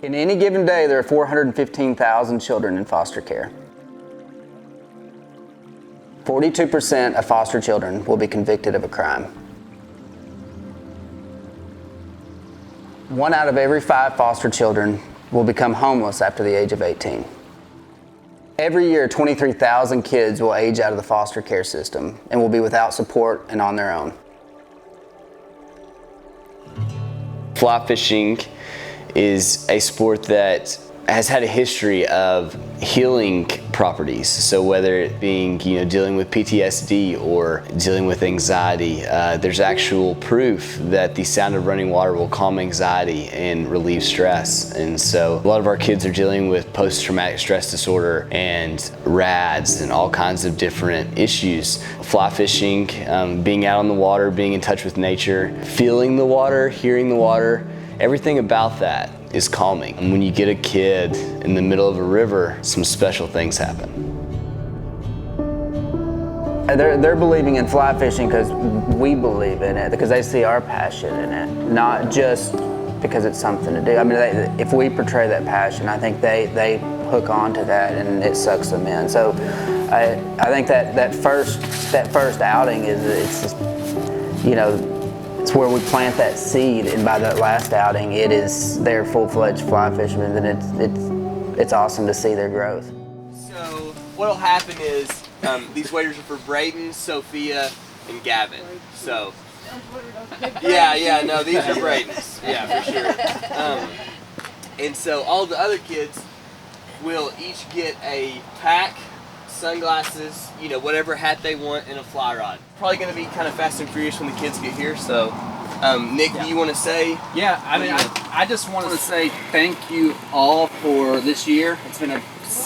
In any given day, there are 415,000 children in foster care. 42% of foster children will be convicted of a crime. 1 out of every 5 foster children will become homeless after the age of 18. Every year, 23,000 kids will age out of the foster care system and will be without support and on their own. Fly fishing is a sport that has had a history of healing properties. So whether it being, dealing with PTSD or dealing with anxiety, there's actual proof that the sound of running water will calm anxiety and relieve stress. And so a lot of our kids are dealing with post-traumatic stress disorder and RADs and all kinds of different issues. Fly fishing, being out on the water, being in touch with nature, feeling the water, hearing the water, everything about that is calming. And when you get a kid in the middle of a river, some special things happen. They're believing in fly fishing because we believe in it, because they see our passion in it, not just because it's something to do. I mean, if we portray that passion, I think they hook onto that and it sucks them in. So I think that first outing it's just, it's where we plant that seed, and by that last outing, they're full-fledged fly fishermen, and it's awesome to see their growth. So what'll happen is these waders are for Brayden, Sophia, and Gavin. So no, these are Brayden's, for sure. And so all the other kids will each get a pack, sunglasses, whatever hat they want, and a fly rod. Probably going to be kind of fast and furious when the kids get here, so Nick, do you want to say? Yeah, I just want to say thank you all for this year. It's been a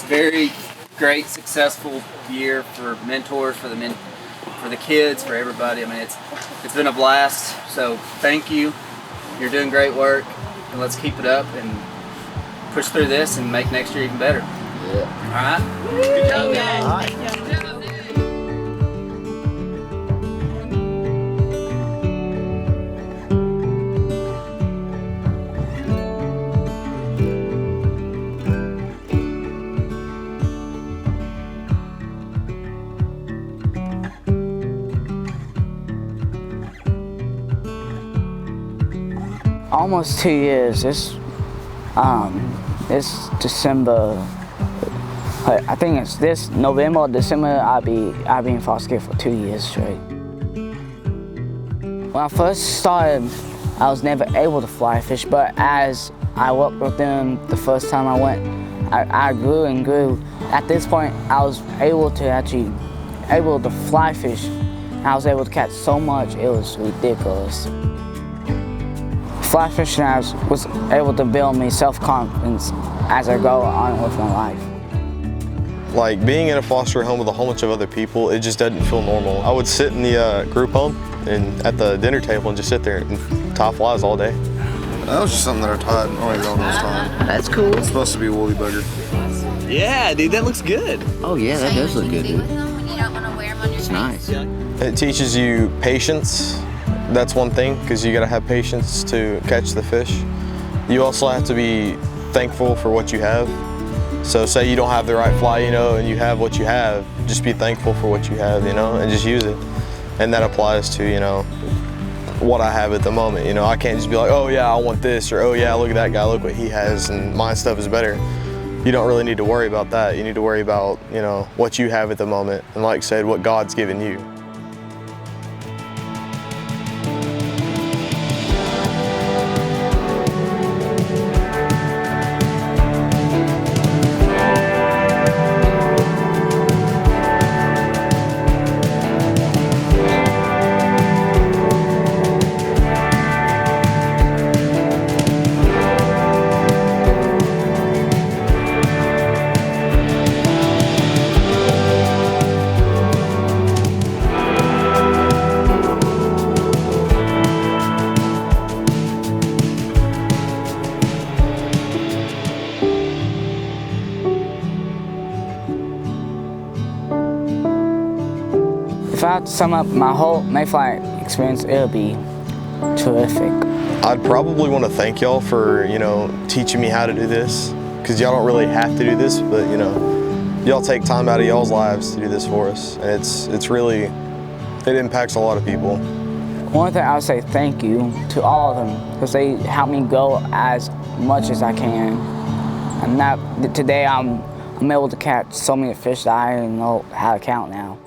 very great, successful year for mentors, for the kids, for everybody. I mean, it's been a blast, so thank you. You're doing great work, and let's keep it up and push through this and make next year even better. Yeah. All right? Good job, guys. All right. Almost 2 years. This December, I think it's this November or December, I'll be in foster care for 2 years straight. When I first started, I was never able to fly fish, but as I worked with them the first time I went, I grew and grew. At this point, I was able to fly fish. I was able to catch so much, it was ridiculous. Fly fishing was able to build me self-confidence as I go on with my life. Like being in a foster home with a whole bunch of other people, it just doesn't feel normal. I would sit in the group home and at the dinner table and just sit there and tie flies all day. That was just something that I tied. I don't even know what I was tying. That's cool. It's supposed to be a woolly bugger. Yeah, dude, that looks good. Oh yeah, that does look good, dude. It's nice. It teaches you patience. That's one thing, because you gotta have patience to catch the fish. You also have to be thankful for what you have. So say you don't have the right fly, and you have what you have, just be thankful for what you have, and just use it. And that applies to, what I have at the moment. I can't just be like, oh yeah, I want this, or oh yeah, look at that guy, look what he has, and my stuff is better. You don't really need to worry about that. You need to worry about, what you have at the moment, and like I said, what God's given you. If I had to sum up my whole Mayfly experience, it would be terrific. I'd probably want to thank y'all for, you know, teaching me how to do this, because y'all don't really have to do this, but, you know, y'all take time out of y'all's lives to do this for us, and it's really, it impacts a lot of people. One thing I would say thank you to all of them, because they help me grow as much as I can. And today I'm able to catch so many fish that I don't even know how to count now.